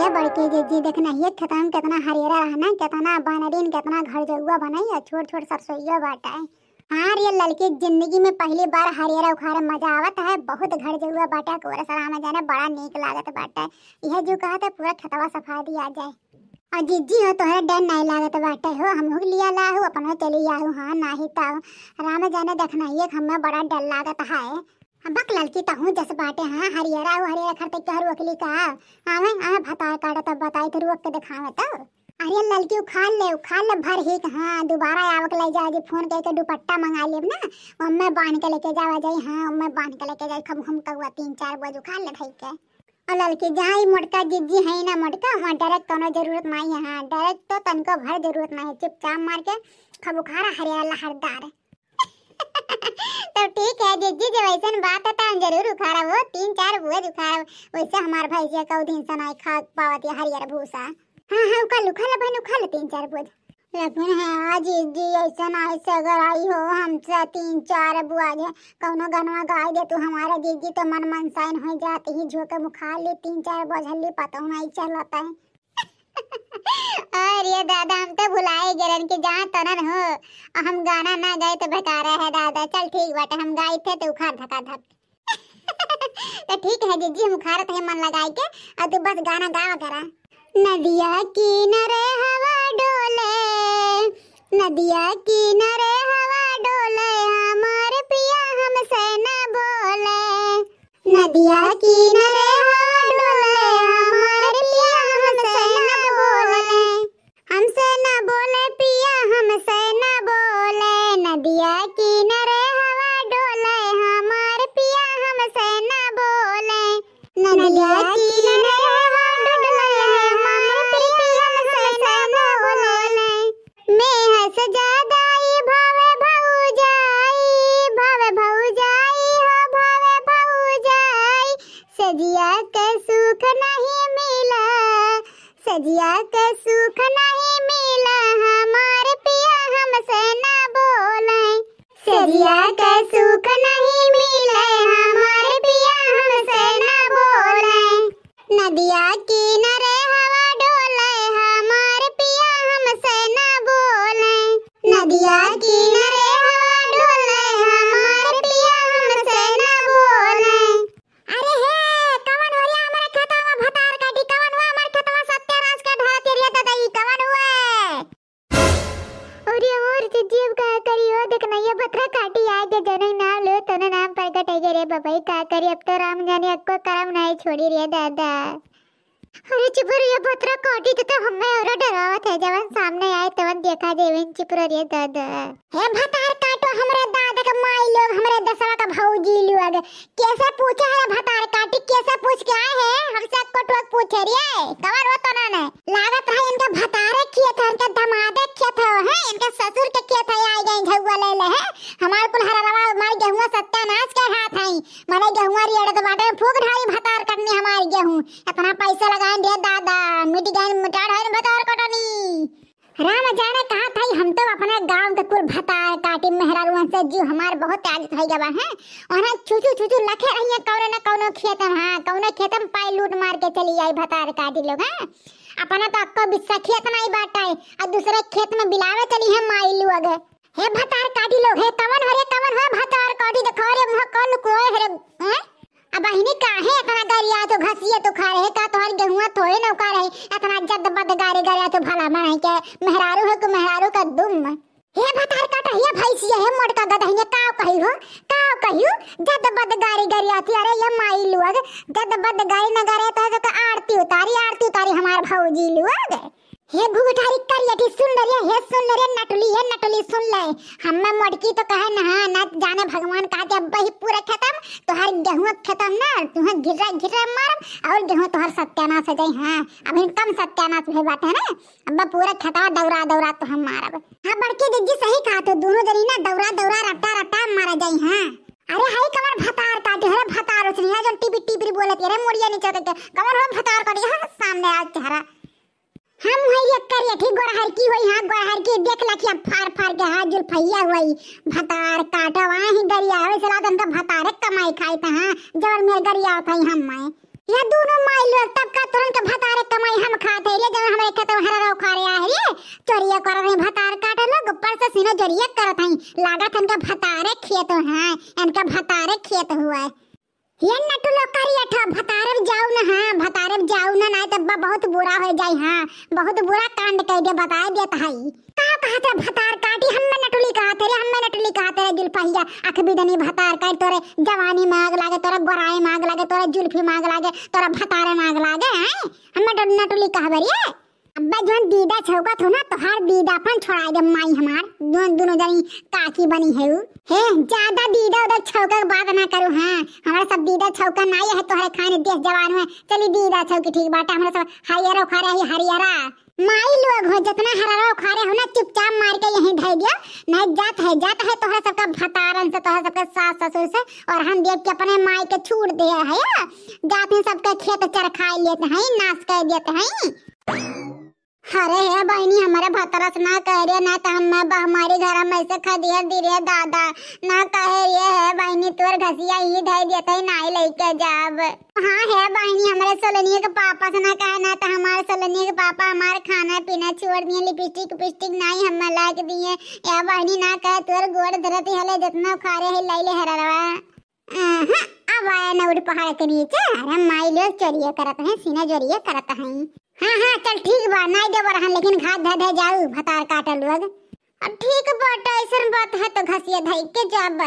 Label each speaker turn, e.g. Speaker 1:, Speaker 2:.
Speaker 1: ये बड़की जीजी देखना ये खतम कितना हरियरा रहना कितना बनरीन कितना घर जगुआ बनाई है छोट छोट सरसोईया बाटा है। हाँ ये लड़की जिंदगी में पहली बार हरियरा उखाड़े मजा आवत है बहुत घर जगुआ बाटा कोरा सलाम जाने बड़ा नीक लागत बाटा है। यह जो कहा था पूरा खतवा सफा दिया जाए और जीजी हो तो है डर नहीं लागत बाटे हो हम लोग लिया ला हो अपन चली आऊ हाँ नाही ता राम जाने देखना ये हमें बड़ा डर लागत है। बक लड़की तो हूँ जस बाटे हाँ हरियरा खरते कहरु अकली का आवे आवे भता काटा तब बताई तो रुक के दिखावे तो अरे लड़की उखाड़ ले भर ही हाँ दोबारा आवक ले जा जी फोन करके दुपट्टा मंगा लेब ना मम्मी बांध के लेके जावा जाई हाँ मम्मी बांध के लेके जाई खब हम कहुआ 3-4 बजे उखाड़ ले भाई के और लड़की जहाँ ही मोटका जिज्जी है ना मोटका वहाँ डायरेक्ट कोनो जरूरत नहीं है हाँ डायरेक्ट तो तनको भर जरूरत नहीं चुपचाप मार के खब उखाड़ा हरियरा लहरदार तो ठीक है जिज्जी जब ऐसा बात है तो हम जरूर उखाड़ा वो 3-4 बुआ उखाड़ा वैसे हमारे भाई का दिन से नहीं खा पावती हरियर भूसा हाँ हाँ उखा ले बहन उखा ले 3-4 बुआ लेकिन है आज जिज्जी ऐसा ऐसे अगर आई हो हमसे 3-4 बुआ जे कौनो गनवा गाय दे तो हमारा जिज्जी तो मन मनसाइन हो जाती ही झोंके मुखा ले 3-4 बजली पता नहीं चलता है। अरे दादा हम तो भुलाए गिरन के जहाँ तनन हो हम गाना ना गाए तो बेकार है दादा चल ठीक बाटे हम गाए थे तो उखाड़ धका धक तो ठीक है जीजी हम उखाड़त है मन लगाए के और तू बस गाना गावा करा। नदिया किनारे हवा डोले नदिया किनारे हवा डोले हमारे पिया हमसे न बोले नदिया किनारे हवा डोले हमारे पिया हमसे न बोले हमसे न बोले पिया हमसे न बोले नदिया किनारे हवा डोले हमारे पिया हमसे न बोले नदिया किनारे हवा डोले हमारे पिया हमसे न बोले मैं हंस ज्यादा भावे भौजाई हो भावे भौजाई सजिया के सुख नहीं मिला सजिया के सुख नहीं मिला हमारे पिया हमसे न बोले सजिया के सुख नहीं मिले हमारे पिया हमसे न बोले नदिया किनारे हवा डोले हमारे पिया हमसे न बोले नदिया किनारे हवा डोले हमारे पिया हमसे न बोले। अरे हे कवन होया हमारे खतवा भतार काटी कवन हुआ हमारे खतवा सत्यानाश का ढा तेरिया दादाई कवन हुआ अरे और जीव का करियो देखना ये भतरा काटी आज जने नाम लो तने नाम प्रकट है रे बाबाई का करी अब तो राम जाने अक्को करम नहीं छोड़ी रे दादा। अरे चिपर ये भतरा काटी तो हमें और डरावत है जवन सामने आए तवन देखा देवन चिपर रे दादा हे भतार काटो हमरे दादा का माई लोग हमरे दसवा का भौजी लोग कैसे पूछा है भतार काटी कैसे पूछ के आए हैं हमसे कोटवक पूछे रे कवर हो तो ना लागत रहे इनका भतारे खेत है इनका दमादे खेत है इनका ससुर के खेत है आई गई झगुआ ले ले है हमार कुल हरवा हमार गेहूं सत्यानाश के हाथ है माने गेहूं री अड़े तो बाटे फूक ढाई भतार करनी हमारी गेहूं इतना पैसा लगाए दे दादा मिट गए मिटा ढाई भतार कटनी राम जाने कहा था हम तो अपने गांव के कुल भतार काटी मेहरारुआ से जो हमार बहुत आदत है गवा है और छुचू लखे रही कौनो न कौनो खेत हां कौनो खेत में पाई लूट मार के चली आई भतार काटी लोग हैं अपना तो अक्को बिस्सा खेत नहीं बाटा है और दूसरे खेत में बिलावे चली है माई लोग हे भतार काटी लोग है कवन हो भतार काटी देखो रे मुंह कौन कोई है हैं अब बहिनी काहे इतना गरिया तो घसिए तो खा रहे का तोहर गेहुआ थोड़े न उका रहे इतना जद बद गारे गरिया तो भला माने के मेहरारू है को मेहरारू का दुम हे भतार काटा ये भैंसिया है मोटका गदहिया काव कहियो जद बद गारे गरिया थी अरे ये माई लोग जद बद गारे न गारे तो आरती उतारी हमार भौजी लोग हे घुघटारी करियठी सुन रे नटली सुन ले हम्मे मोटकी तो कहे ना जाने भगवान का जब बही पूरा खत्म तो हर गेहूं खत्म ना तुहे घिरा मार और गेहूं तो हर सत्यानाश हो जाई हां अभी कम सत्यानाश भई बात है ना अब पूरा खता दौरा तो हम मारब हां बड़के दीदी सही कहा तो दोनों जनी ना दौरा रट्टा मारा जाई हां अरे हाय कमर भतार काटे हरे भतार उसने जो टीपी बोलत रे मोड़िया नीचे के कमर हम भतार काटे हां सामने आ चेहरा हम है करिए ठीक गोरहर की होई हां गोरहर की देख लखिया फार के हाथ जुल फैया हुई भतार काटा वहां ही गरिया है सला तन का भतार कमाई खाई था हां जबर में गरिया था हम मैं ये दोनों माई लोग तब का तुरंत भतार कमाई चरिया करत हई, लागत इनका भतारे खेत है, इनका भतारे खेत हुआ है। ये नटू लोग करिए ठा भतारे जाऊ ना, हां भतारे जाऊ ना, नहीं तब बहुत बुरा हो जाई। हां बहुत बुरा कांड कह दे, बता देत हई। कहा ते भतार काटी, हम नटुली कहा थे रे, हम नटुली कहा थे जुल्फिया अख बिदनी भतार काट, तोरे जवानी में आग लागे, तोरे गोराई में आग लागे, तोरे जुल्फी में आग लागे, तोरे भतारे में आग लागे। हैं हम नटुली कहबरिए। अब्बा जोन दीदा छौका थो ना, तोहार दीदा अपन छोड़ा दे माई हमार, दोनों जनी काकी बनी है। हे ज्यादा दीदा उधर छौका की बात ना करू। हां हमारा सब दीदा छौका नहीं है, तोहरे खाने देश जवान में चली दीदा छौकी ठीक बात। हमरा सब हरियरा खारे ही हरियरा माई लोग हो, जितना हरारा खारे हो ना चुपचाप मार के यहीं धै दिया। नहीं जात है तोहरा सबका भतारन से, तोहरा सबका सास ससुर से, और हम देख के अपने माई के छूट दे है। जाते सबका खेत चरखाई लेते हैं, नाश कर देते हैं। अरे है बहनी हमारे भतरस ना कह रहे ना, तो हम हमारे घर में ऐसे खदिया दिरे दादा ना कहे ये है बहनी, तोर घसिया ही धै देते नाई लेके जाब। हाँ है बहनी हमारे सोलनिया के पापा से ना कहे ना, तो हमारे सोलनिया के पापा हमारे खाना पीना छोड़ दिए, लिपस्टिक नहीं हम ला के दिए। या बहनी ना कहे तोर गोड़ धरती हले जितना खारे है लैले हरवा। अब आया ना उड़ पहाड़ के नीचे, अरे माई लोग चोरिया करत हैं, सीना जोरिया करत हैं। हाँ चल ठीक बा, नहीं देव रहन, लेकिन घात धे जाऊ भतार काटल लोग। अब ठीक बात ऐसा बात है तो घसिया धई के जाब।